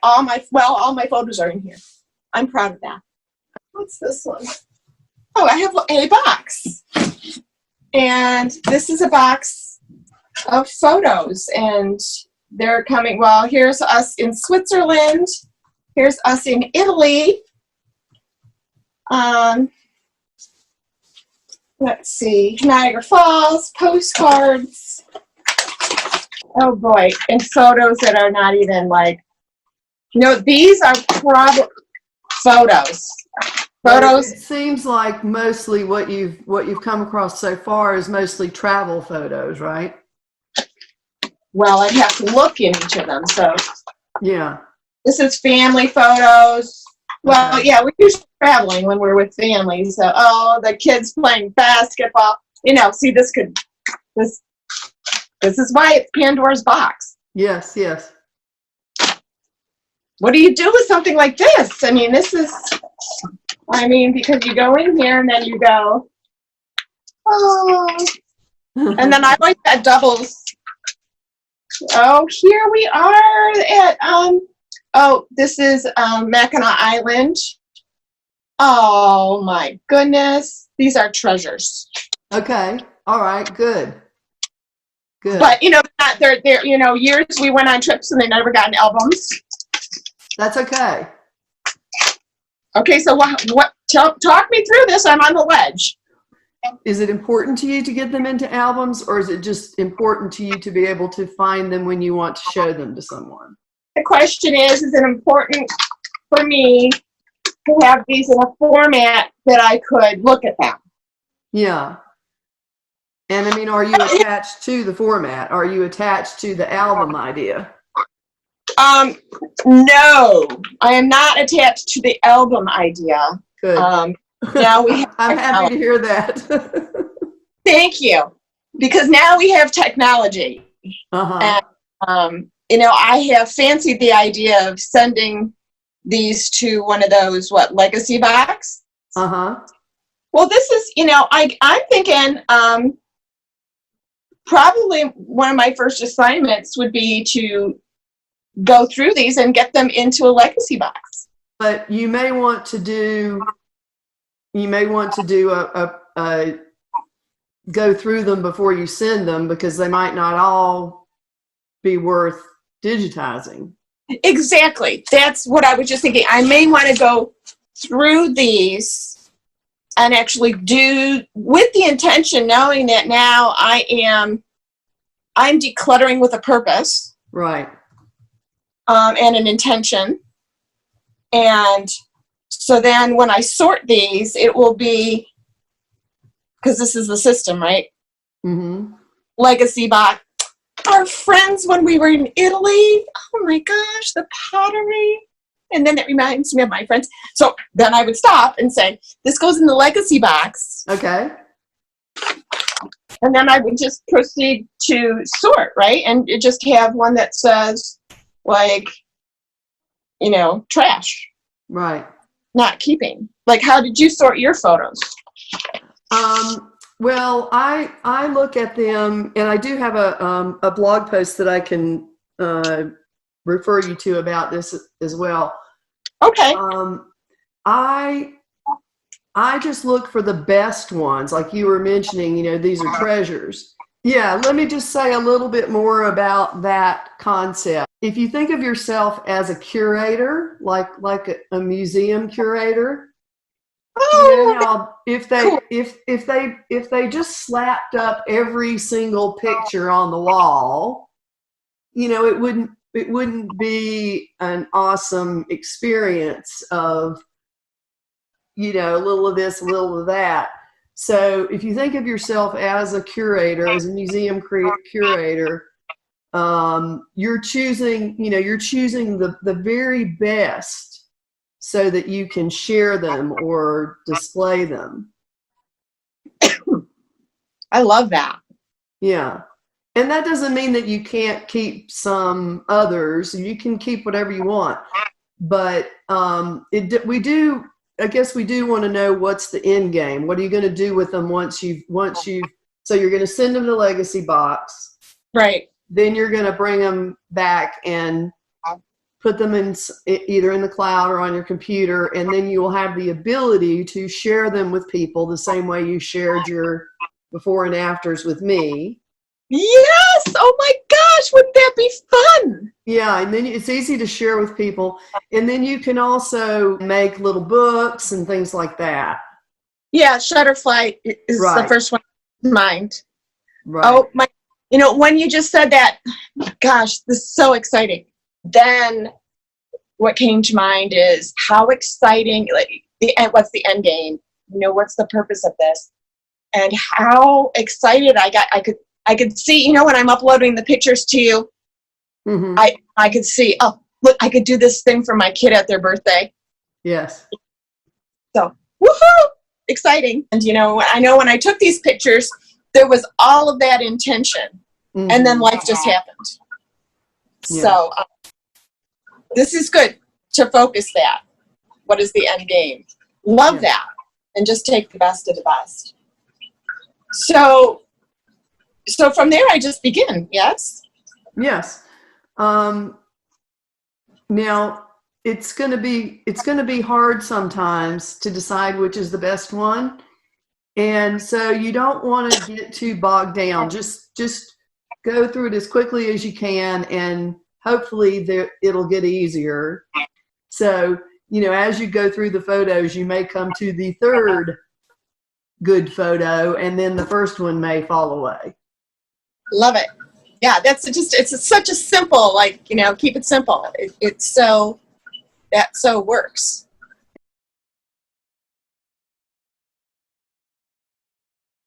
all my photos are in here. I'm proud of that. What's this one? Oh, I have a box. And this is a box of photos. And they're coming, well, here's us in Switzerland. Here's us in Italy. Let's see, Niagara Falls, postcards. Oh boy, and photos that are not even like, these are probably photos. It seems like mostly what you've come across so far is mostly travel photos, right? Well, I'd have to look in each of them. So yeah, this is family photos. Well, okay. Yeah, we're usually traveling when we're with family. So, the kids playing basketball. See, this is why it's Pandora's box. Yes, yes. What do you do with something like this? I mean, because you go in here and then you go, and then I like that doubles. Oh, here we are at, this is Mackinac Island. Oh my goodness. These are treasures. Okay. All right. Good. Good. But, they're years we went on trips and they never got in albums. That's okay. Okay, so talk me through this. I'm on the ledge. Is it important to you to get them into albums, or is it just important to you to be able to find them when you want to show them to someone? The question is it important for me to have these in a format that I could look at them? Yeah. And I mean, are you attached to the format? Are you attached to the album idea? No, I am not attached to the album idea. Good. Now we have I'm happy to hear that. Thank you. Because now we have technology. Uh-huh. And, I have fancied the idea of sending these to one of those, legacy box? Uh-huh. Well, this is, I'm thinking probably one of my first assignments would be to go through these and get them into a legacy box. But you may want to do a go through them before you send them, because they might not all be worth digitizing. Exactly. That's what I was just thinking. I may want to go through these and actually do with the intention, knowing that now I'm decluttering with a purpose. Right. And an intention. And so then when I sort these, it will be, because this is the system, right? Mm-hmm. Legacy box. Our friends when we were in Italy. Oh my gosh, the pottery. And then it reminds me of my friends. So then I would stop and say, this goes in the legacy box. Okay. And then I would just proceed to sort, right? And just have one that says, trash. Right. Not keeping. How did you sort your photos? Well, I look at them, and I do have a blog post that I can refer you to about this as well. Okay. I just look for the best ones, like you were mentioning. These are treasures. Yeah, let me just say a little bit more about that concept. If you think of yourself as a curator, like a museum curator, if they just slapped up every single picture on the wall, it wouldn't be an awesome experience of, a little of this, a little of that. So if you think of yourself as a curator, as a museum curator, you're choosing the very best so that you can share them or display them. I love that. Yeah. And that doesn't mean that you can't keep some others. You can keep whatever you want. But I guess we do want to know what's the end game. What are you going to do with them once you've so you're going to send them to legacy box. Right. Then you're going to bring them back and put them in either in the cloud or on your computer, and then you will have the ability to share them with people the same way you shared your before and afters with me. Yes! Oh my gosh, wouldn't that be fun? Yeah, and then it's easy to share with people. And then you can also make little books and things like that. Yeah, Shutterfly is the Right. first one in mind. Right. Oh my, when you just said that, gosh, this is so exciting. Then what came to mind is how exciting, like what's the end game? What's the purpose of this? And how excited I got. I could see, when I'm uploading the pictures to you, Mm-hmm. I could see, oh, look, I could do this thing for my kid at their birthday. Yes. So, woohoo! Exciting. And, I know when I took these pictures, there was all of that intention. Mm-hmm. And then life just happened. Yeah. So, this is good to focus that. What is the end game? Love that. And just take the best of the best. So from there, I just begin, yes? Yes. Now it's going to be hard sometimes to decide which is the best one. And so you don't want to get too bogged down. Just go through it as quickly as you can, and hopefully it'll get easier. So, as you go through the photos, you may come to the third good photo, and then the first one may fall away. Love it. Yeah, it's such a simple, keep it simple. That so works.